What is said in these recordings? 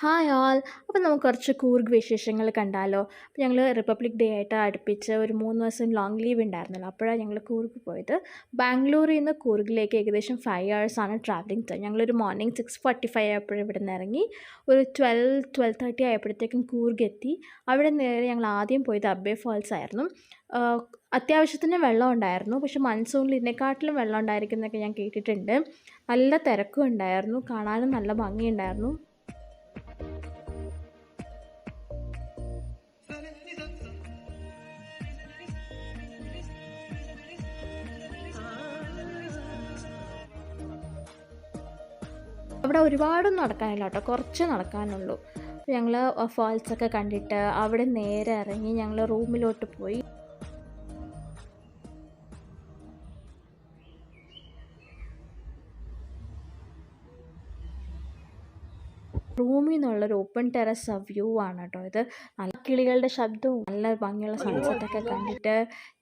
Hi all. അപ്പോൾ നമുക്ക് കുറച്ച് കൂർഗ് വിശേഷങ്ങൾ കണ്ടാലോ? അപ്പോൾ ഞങ്ങൾ റിപ്പബ്ലിക് ഡേ ആയിട്ട് അടുപ്പിച്ച് ഒരു 3 ദിവസം ലോങ് ലീവ് ഉണ്ടായിരുന്നല്ലോ. അപ്പോഴാണ് ഞങ്ങൾ കൂർഗ് പോയത്. ബാംഗ്ലൂരിൽ നിന്ന് കൂർഗിലേക്ക് ഏകദേശം 5 hours ആണ് ട്രാവലിംഗ് ടൈം. ഞങ്ങളൊരു മോർണിംഗ് 6:45 ആയപ്പോഴും ഇവിടെ നിന്ന് ഇറങ്ങി ഒരു 12-12:30 ആയപ്പോഴത്തേക്കും കൂർഗ് എത്തി. അവിടെ നേരെ ഞങ്ങൾ ആദ്യം പോയത് അബ്ബേ ഫാൾസ് ആയിരുന്നു. അത്യാവശ്യത്തിന് വെള്ളം ഉണ്ടായിരുന്നു. പക്ഷെ മൺസൂണിൽ ഇതിനെക്കാട്ടിലും വെള്ളം ഉണ്ടായിരിക്കുന്നതൊക്കെ ഞാൻ കേട്ടിട്ടുണ്ട്. നല്ല തിരക്കും ഉണ്ടായിരുന്നു, കാണാനും നല്ല ഭംഗിയുണ്ടായിരുന്നു. അവിടെ ഒരുപാടൊന്നും നടക്കാനില്ല കേട്ടോ, കുറച്ച് നടക്കാനുള്ളൂ. അപ്പോൾ ഞങ്ങൾ ഫാൾസൊക്കെ കണ്ടിട്ട് അവിടെ നേരെ ഇറങ്ങി ഞങ്ങൾ റൂമിലോട്ട് പോയി. റൂമിൽ നിന്നുള്ളൊരു ഓപ്പൺ ടെറസ് വ്യൂ ആണ് കേട്ടോ ഇത്. നല്ല കിളികളുടെ ശബ്ദവും നല്ല ഭംഗിയുള്ള സൺസെറ്റൊക്കെ കണ്ടിട്ട്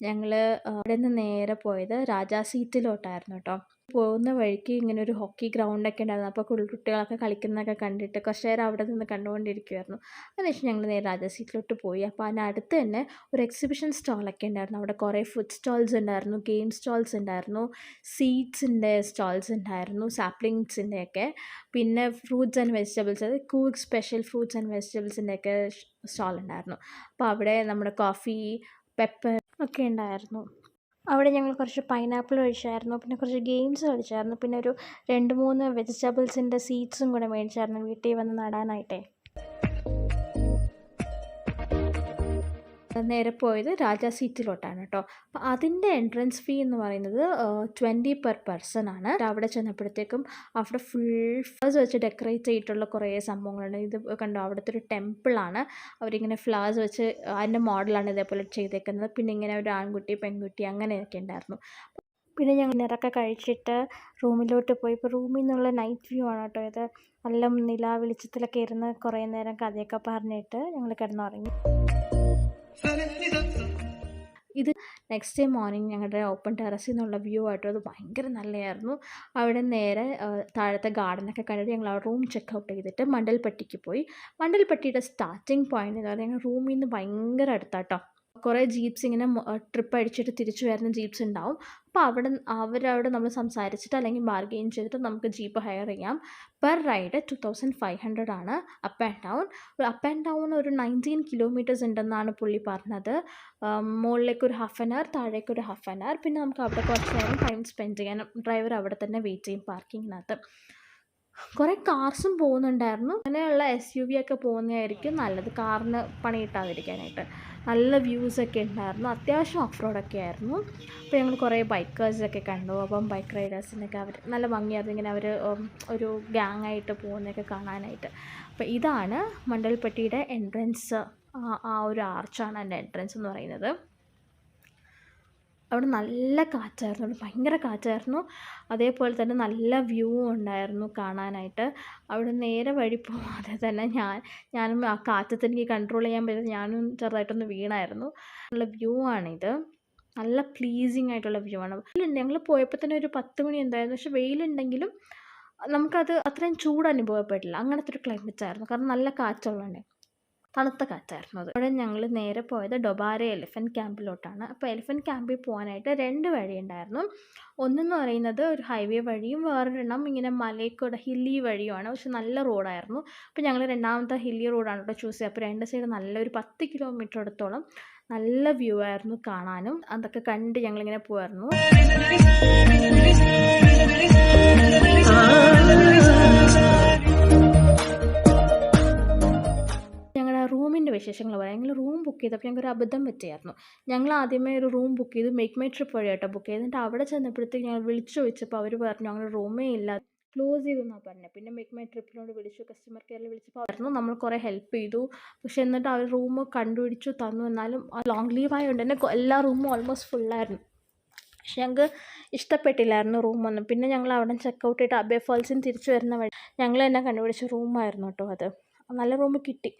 ഞങ്ങൾ അവിടെ നിന്ന് നേരെ പോയത് രാജാ സീറ്റിലോട്ടായിരുന്നു കേട്ടോ. പോകുന്ന വഴിക്ക് ഇങ്ങനെ ഒരു ഹോക്കി ഗ്രൗണ്ടൊക്കെ ഉണ്ടായിരുന്നു. അപ്പോൾ കുട്ടികളൊക്കെ കളിക്കുന്നതൊക്കെ കണ്ടിട്ട് കുറച്ച് നേരം അവിടെ നിന്ന് കണ്ടുകൊണ്ടിരിക്കുമായിരുന്നു. അതിനുശേഷം ഞങ്ങൾ നേരെ രാജാ സീറ്റിലോട്ട് പോയി. അപ്പോൾ അതിനടുത്ത് തന്നെ ഒരു എക്സിബിഷൻ സ്റ്റോളൊക്കെ ഉണ്ടായിരുന്നു. അവിടെ കുറേ ഫുഡ് സ്റ്റോൾസ് ഉണ്ടായിരുന്നു, ഗെയിം സ്റ്റോൾസ് ഉണ്ടായിരുന്നു, സീഡ്സിൻ്റെ സ്റ്റോൾസ് ഉണ്ടായിരുന്നു, സാപ്ലിങ്സിൻ്റെയൊക്കെ. പിന്നെ ഫ്രൂട്ട്സ് ആൻഡ് വെജിറ്റബിൾസ്, അത് കൂർഗ് സ്പെഷ്യൽ ഫ്രൂട്ട്സ് ആൻഡ് വെജിറ്റബിൾസിൻ്റെയൊക്കെ സ്റ്റോൾ ഉണ്ടായിരുന്നു. അപ്പോൾ അവിടെ നമ്മുടെ കോഫി, പെപ്പർ ഒക്കെ ഉണ്ടായിരുന്നു. അവിടെ ഞങ്ങൾ കുറച്ച് പൈനാപ്പിൾ കഴിച്ചായിരുന്നു, പിന്നെ കുറച്ച് ഗെയിംസ് കളിച്ചായിരുന്നു, പിന്നെ ഒരു 2-3 വെജിറ്റബിൾസിൻ്റെ സീഡ്സും കൂടെ മേടിച്ചായിരുന്നു വീട്ടിൽ വന്ന് നടാനായിട്ടേ. നേരെ പോയത് രാജാ സീറ്റിലോട്ടാണ് കേട്ടോ. അപ്പോൾ അതിൻ്റെ എൻട്രൻസ് ഫീ എന്ന് പറയുന്നത് 20 per person ആണ്. അവിടെ ചെന്നപ്പോഴത്തേക്കും അവിടെ ഫുൾ ഫ്ലവേഴ്സ് വെച്ച് ഡെക്കറേറ്റ് ചെയ്തിട്ടുള്ള കുറേ സംഭവങ്ങളുണ്ട്. ഇത് കണ്ടോ, അവിടുത്തെ ഒരു ടെമ്പിളാണ്. അവരിങ്ങനെ ഫ്ലവേഴ്സ് വെച്ച് അതിൻ്റെ മോഡലാണ് ഇതേപോലെ ചെയ്തേക്കുന്നത്. പിന്നെ ഇങ്ങനെ ഒരു ആൺകുട്ടി പെൺകുട്ടി അങ്ങനെയൊക്കെ ഉണ്ടായിരുന്നു. പിന്നെ ഞങ്ങൾ ഡിന്നറൊക്കെ കഴിച്ചിട്ട് റൂമിലോട്ട് പോയി. ഇപ്പോൾ റൂമിൽ നിന്നുള്ള നൈറ്റ് വ്യൂ ആണ് കേട്ടോ ഇത്. നല്ല നിലാ വെളിച്ചത്തിലൊക്കെ ഇരുന്ന് കുറേ നേരം കഥയൊക്കെ പറഞ്ഞിട്ട് ഞങ്ങൾ കിടന്നുറങ്ങി. ഇത് നെക്സ്റ്റ് ഡേ മോർണിംഗ് ഞങ്ങളുടെ ഓപ്പൺ ടെറസിൽ നിന്നുള്ള വ്യൂ ആയിട്ടോ. അത് ഭയങ്കര നല്ലതായിരുന്നു. അവിടെ നേരെ താഴത്തെ ഗാർഡനൊക്കെ കണ്ടിട്ട് ഞങ്ങൾ ആ റൂം ചെക്കൗട്ട് ചെയ്തിട്ട് മണ്ടൽപ്പട്ടിക്ക് പോയി. മണ്ടൽപ്പട്ടിയുടെ സ്റ്റാർട്ടിങ് പോയിന്റ് എന്ന് പറഞ്ഞാൽ ഞങ്ങൾ റൂമിൽ നിന്ന് ഭയങ്കര അടുത്താട്ടോ. കുറേ ജീപ്സ് ഇങ്ങനെ ട്രിപ്പ് അടിച്ചിട്ട് തിരിച്ചു വരുന്ന ജീപ്സ് ഉണ്ടാവും. അപ്പോൾ അവരവിടെ നമ്മൾ സംസാരിച്ചിട്ട് അല്ലെങ്കിൽ ബാർഗെയിൻ ചെയ്തിട്ട് നമുക്ക് ജീപ്പ് ഹയർ ചെയ്യാം. പെർ റൈഡ് 2500 ആണ്. അപ്പ് ആൻഡ് ഡൗൺ ഒരു 19 kilometers ഉണ്ടെന്നാണ് പുള്ളി പറഞ്ഞത്. മുകളിലേക്ക് ഒരു 1/2 hour, താഴേക്ക് ഒരു 1/2 hour. പിന്നെ നമുക്ക് അവിടെ കുറച്ച് നേരം ടൈം സ്പെൻഡ് ചെയ്യാനും ഡ്രൈവർ അവിടെ തന്നെ വെയിറ്റ് ചെയ്യും പാർക്കിങ്ങിനകത്ത്. കുറേ കാർസും പോകുന്നുണ്ടായിരുന്നു. അങ്ങനെയുള്ള SUV ഒക്കെ പോകുന്നതായിരിക്കും നല്ലത്, കാറിന് പണി കിട്ടാതിരിക്കാനായിട്ട്. നല്ല വ്യൂസൊക്കെ ഉണ്ടായിരുന്നു. അത്യാവശ്യം ഓഫ് റോഡൊക്കെ ആയിരുന്നു. അപ്പോൾ ഞങ്ങൾ കുറേ ബൈക്കേഴ്സൊക്കെ കണ്ടു. അപ്പം ബൈക്ക് റൈഡേഴ്സിനൊക്കെ അവർ നല്ല ഭംഗിയായിരുന്നു. ഇങ്ങനെ അവർ ഒരു ഗ്യാങ്ങായിട്ട് പോകുന്നതൊക്കെ കാണാനായിട്ട്. അപ്പോൾ ഇതാണ് മണ്ടൽപ്പട്ടിയുടെ എൻട്രൻസ്. ആ ഒരു ആർച്ചാണ് എൻ്റെ എൻട്രൻസ് എന്ന് പറയുന്നത്. അവിടെ നല്ല കാറ്റായിരുന്നു, അവിടെ ഭയങ്കര കാറ്റായിരുന്നു. അതേപോലെ തന്നെ നല്ല വ്യൂ ഉണ്ടായിരുന്നു കാണാനായിട്ട്. അവിടെ നേരെ വഴി പോവാതെ തന്നെ ഞാനും ആ കാറ്റത്ത് എനിക്ക് കൺട്രോൾ ചെയ്യാൻ പറ്റും, ഞാനും ചെറുതായിട്ടൊന്ന് വീണായിരുന്നു. നല്ല വ്യൂ ആണിത്, നല്ല പ്ലീസിങ് ആയിട്ടുള്ള വ്യൂ ആണ്. ഞങ്ങൾ പോയപ്പോൾ തന്നെ ഒരു 10 മണി എന്തായിരുന്നു. പക്ഷെ വെയിലുണ്ടെങ്കിലും നമുക്കത് അത്രയും ചൂട് അനുഭവപ്പെട്ടില്ല. അങ്ങനത്തെ ഒരു ക്ലൈമറ്റ് ആയിരുന്നു, കാരണം നല്ല കാറ്റുള്ളതുകൊണ്ട്. തണുത്ത കാറ്റായിരുന്നു അത്. അവിടെ ഞങ്ങൾ നേരെ പോയത് ഡൊബാരെ എലിഫൻറ്റ് ക്യാമ്പിലോട്ടാണ്. അപ്പോൾ എലിഫൻറ്റ് ക്യാമ്പിൽ പോകാനായിട്ട് 2 വഴി ഉണ്ടായിരുന്നു. ഒന്നെന്ന് പറയുന്നത് ഒരു ഹൈവേ വഴിയും, വേറൊരെണ്ണം ഇങ്ങനെ മലയ്ക്കൂടെ ഹില്ലി വഴിയുമാണ്. പക്ഷെ നല്ല റോഡായിരുന്നു. അപ്പോൾ ഞങ്ങൾ രണ്ടാമത്തെ ഹില്ലി റോഡാണ് ഇവിടെ ചൂസ് ചെയ്യുക. അപ്പോൾ 2 സൈഡ് നല്ലൊരു 10 kilometer അടുത്തോളം നല്ല വ്യൂ ആയിരുന്നു കാണാനും. അതൊക്കെ കണ്ട് ഞങ്ങളിങ്ങനെ പോകായിരുന്നു. റൂമിൻ്റെ വിശേഷങ്ങൾ പറയാം. ഞങ്ങൾ റൂം ബുക്ക് ചെയ്തപ്പോൾ ഞങ്ങൾക്ക് ഒരു അബദ്ധം പറ്റിയായിരുന്നു. ഞങ്ങൾ ആദ്യമേ ഒരു റൂം ബുക്ക് ചെയ്ത് മേക്ക് മൈ ട്രിപ്പ് വഴിയാട്ടോ ബുക്ക് ചെയ്ത്. എന്നിട്ട് അവിടെ ചെന്നപ്പോഴത്തേക്ക് ഞങ്ങൾ വിളിച്ചു ചോദിച്ചപ്പോൾ അവർ പറഞ്ഞു അങ്ങനെ റൂമേ ഇല്ല, ക്ലോസ് ചെയ്തെന്നാണ് പറഞ്ഞത്. പിന്നെ മേക്ക് മൈ ട്രിപ്പിനോട് വിളിച്ചു, കസ്റ്റമർ കെയറിൽ വിളിച്ചപ്പോൾ ആയിരുന്നു നമ്മൾ കുറേ ഹെൽപ്പ് ചെയ്തു. പക്ഷെ എന്നിട്ട് അവർ റൂം കണ്ടുപിടിച്ചു തന്നു. എന്നാലും ലോങ് ലീവ് ആയതുകൊണ്ട് തന്നെ എല്ലാ റൂമും ഓൾമോസ്റ്റ് ഫുള്ളായിരുന്നു. പക്ഷെ ഞങ്ങൾക്ക് ഇഷ്ടപ്പെട്ടില്ലായിരുന്നു റൂമൊന്നും. പിന്നെ ഞങ്ങൾ അവിടെ ചെക്കൗട്ട് ചെയ്തിട്ട് അബേ ഫാൾസിന് തിരിച്ചു വരുന്ന വഴി ഞങ്ങൾ തന്നെ കണ്ടുപിടിച്ച റൂമായിരുന്നു കേട്ടോ അത്. നല്ല റൂം കിട്ടി.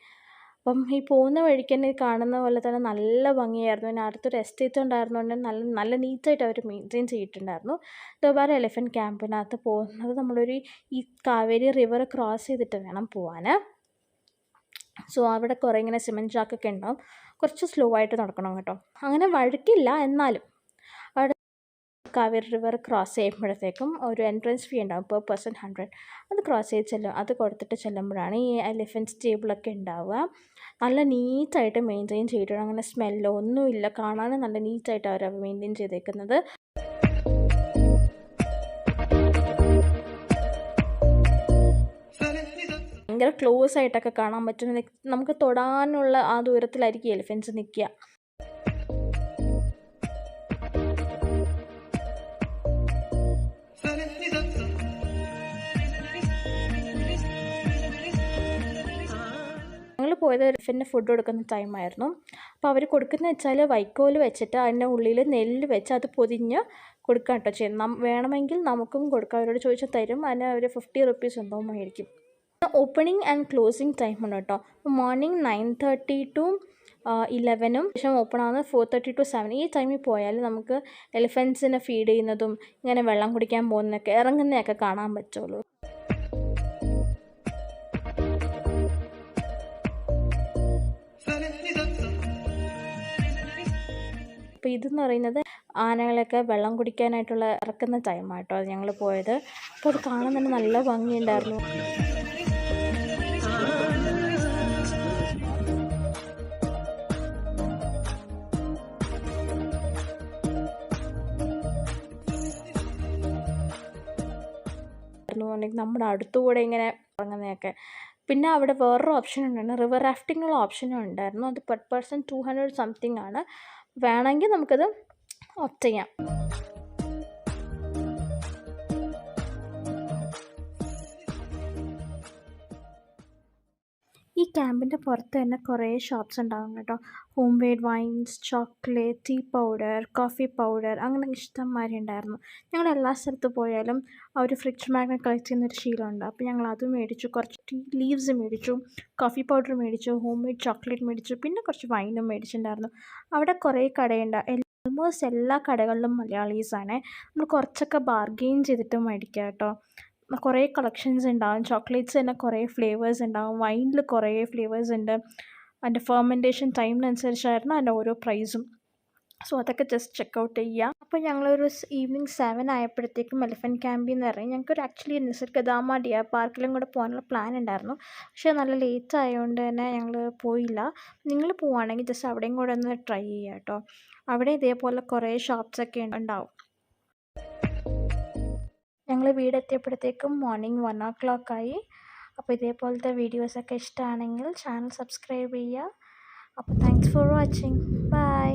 അപ്പം ഈ പോകുന്ന വഴിക്ക് തന്നെ കാണുന്ന പോലെ തന്നെ നല്ല ഭംഗിയായിരുന്നു. പിന്നെ അടുത്തൊരു എസ്റ്റേറ്റ് ഉണ്ടായിരുന്നുകൊണ്ട് നല്ല നീറ്റായിട്ട് അവർ മെയിൻറ്റെയിൻ ചെയ്തിട്ടുണ്ടായിരുന്നു. ഡൊബാരെ എലിഫൻറ്റ് ക്യാമ്പിനകത്ത് പോകുന്നത് നമ്മളൊരു ഈ കാവേരി റിവർ ക്രോസ് ചെയ്തിട്ട് വേണം പോകാൻ. സോ അവിടെ കുറേ ഇങ്ങനെ സിമൻറ്റ് ചാക്കൊക്കെ ഉണ്ടാവും. കുറച്ച് സ്ലോ ആയിട്ട് നടക്കണം കേട്ടോ. അങ്ങനെ വഴുക്കില്ല എന്നാലും. അവിടെ കാവേരി റിവർ ക്രോസ് ചെയ്യുമ്പോഴത്തേക്കും ഒരു എൻട്രൻസ് ഫീ ഉണ്ടാവും, പെർ പേഴ്സൺ 100. അത് ക്രോസ് ചെയ്ത് അത് കൊടുത്തിട്ട് ചെല്ലുമ്പോഴാണ് ഈ എലിഫൻറ്റ് സ്റ്റേബിളൊക്കെ ഉണ്ടാവുക. നല്ല നീറ്റായിട്ട് മെയിൻറ്റെയിൻ ചെയ്തിട്ടുണ്ട്. അങ്ങനെ സ്മെല്ലോ ഒന്നുമില്ല, കാണാനും നല്ല നീറ്റായിട്ട് അവർ മെയിൻറ്റെയിൻ ചെയ്തേക്കുന്നത്. ഭയങ്കര ക്ലോസ് ആയിട്ടൊക്കെ കാണാൻ പറ്റും. നമുക്ക് തൊടാനുള്ള ആ ദൂരത്തിലായിരിക്കും എലിഫൻറ്റ്സ് നിൽക്കുക. ഞങ്ങൾ പോയത് എലിഫൻറ്റിന് ഫുഡ് കൊടുക്കുന്ന ടൈമായിരുന്നു. അപ്പോൾ അവർ കൊടുക്കുന്നത് വെച്ചാൽ വൈക്കോൽ വെച്ചിട്ട് അതിൻ്റെ ഉള്ളിൽ നെല്ല് വെച്ച് അത് പൊതിഞ്ഞ് കൊടുക്കുക കേട്ടോ ചെയ്യുന്നത്. വേണമെങ്കിൽ നമുക്കും കൊടുക്കാം, അവരോട് ചോദിച്ചാൽ തരും. അതിന് ഒരു 50 റുപ്പീസ് എന്തോ മേടിക്കും. ഓപ്പണിംഗ് ആൻഡ് ക്ലോസിങ് ടൈം ഉണ്ട് കേട്ടോ. മോർണിംഗ് 9:30 to 11 ശേഷം ഓപ്പൺ ആവുന്നത് 4:30 to 7. ഈ ടൈമിൽ പോയാൽ നമുക്ക് എലിഫൻറ്റ്സിനെ ഫീഡ് ചെയ്യുന്നതും ഇങ്ങനെ വെള്ളം കുടിക്കാൻ പോകുന്നതൊക്കെ ഇറങ്ങുന്നതൊക്കെ കാണാൻ പറ്റുള്ളൂ. അപ്പോൾ ഇതെന്ന് പറയുന്നത് ആനകളൊക്കെ വെള്ളം കുടിക്കാനായിട്ടുള്ള ഇറക്കുന്ന ടൈമാട്ടോ ഞങ്ങൾ പോയത്. അപ്പോൾ അത് കാണാൻ തന്നെ നല്ല ഭംഗിയുണ്ടായിരുന്നു. നമ്മുടെ അടുത്തുകൂടെ ഇങ്ങനെ ഇറങ്ങുന്നതൊക്കെ. പിന്നെ അവിടെ വേറൊരു ഓപ്ഷൻ ഉണ്ടായിരുന്നു, റിവർ റാഫ്റ്റിങ്ങിനുള്ള ഓപ്ഷനും ഉണ്ടായിരുന്നു. അത് പെർ പേഴ്സൺ 200 സംതിങ് ആണ്. വേണമെങ്കിൽ നമുക്കത് ഓപ്റ്റ് ചെയ്യാം. ഈ ക്യാമ്പിൻ്റെ പുറത്ത് തന്നെ കുറേ ഷോപ്സ് ഉണ്ടാകും കേട്ടോ. Homemade wines, chocolate, tea powder, coffee powder, അങ്ങനെ ഇഷ്ടംമാതിരി ഉണ്ടായിരുന്നു. ഞങ്ങൾ എല്ലാ സ്ഥലത്ത് പോയാലും ഒരു ഫ്രിഡ്ജ് മാഗ്നറ്റ് കളക്ട് ചെയ്യുന്നൊരു ശീലമുണ്ട്. അപ്പോൾ ഞങ്ങൾ അത് മേടിച്ചു, കുറച്ച് ടീ ലീവ്സ് മേടിച്ചു, കോഫി പൗഡർ മേടിച്ചു, ഹോം മെയ്ഡ് ചോക്ലേറ്റ് മേടിച്ചു, പിന്നെ കുറച്ച് വൈനും മേടിച്ചിട്ടുണ്ടായിരുന്നു. അവിടെ കുറേ കടയുണ്ട്. ഓൾമോസ്റ്റ് എല്ലാ കടകളിലും മലയാളീസാണ്. നമ്മൾ കുറച്ചൊക്കെ ബാർഗെയിൻ ചെയ്തിട്ട് മേടിക്കുക കേട്ടോ. കുറേ കളക്ഷൻസ് ഉണ്ടാകും. ചോക്ലേറ്റ്സ് തന്നെ കുറേ ഫ്ലേവേഴ്സ് ഉണ്ടാകും. വൈനിൽ കുറേ ഫ്ലേവേഴ്സ് ഉണ്ട്. അതിൻ്റെ ഫെർമെൻറ്റേഷൻ ടൈമിനനുസരിച്ചായിരുന്നു അതിൻ്റെ ഓരോ പ്രൈസും. സോ അതൊക്കെ ജസ്റ്റ് ചെക്കൗട്ട് ചെയ്യുക. അപ്പോൾ ഞങ്ങളൊരു ഈവനിങ് 7 ആയപ്പോഴത്തേക്കും എലിഫൻറ്റ് ക്യാമ്പിൽ നിന്ന് ഇറങ്ങി. ഞങ്ങൾക്കൊരു ആക്ച്വലി നിസർഗധാമ ഡിയർ പാർക്കിലും കൂടെ പോകാനുള്ള പ്ലാൻ ഉണ്ടായിരുന്നു. പക്ഷേ നല്ല ലേറ്റ് ആയതുകൊണ്ട് തന്നെ ഞങ്ങൾ പോയില്ല. നിങ്ങൾ പോവുകയാണെങ്കിൽ ജസ്റ്റ് അവിടെയും കൂടെ ഒന്ന് ട്രൈ ചെയ്യുക കേട്ടോ. അവിടെ ഇതേപോലെ കുറേ ഷോപ്സൊക്കെ ഉണ്ടാവും. ഞങ്ങൾ വീടെത്തിയപ്പോഴത്തേക്കും മോർണിംഗ് 1 o'clock ആയി. അപ്പോൾ ഇതേപോലത്തെ വീഡിയോസൊക്കെ ഇഷ്ടമാണെങ്കിൽ ചാനൽ സബ്സ്ക്രൈബ് ചെയ്യുക. അപ്പോൾ താങ്ക്സ് ഫോർ വാച്ചിങ്. ബൈ.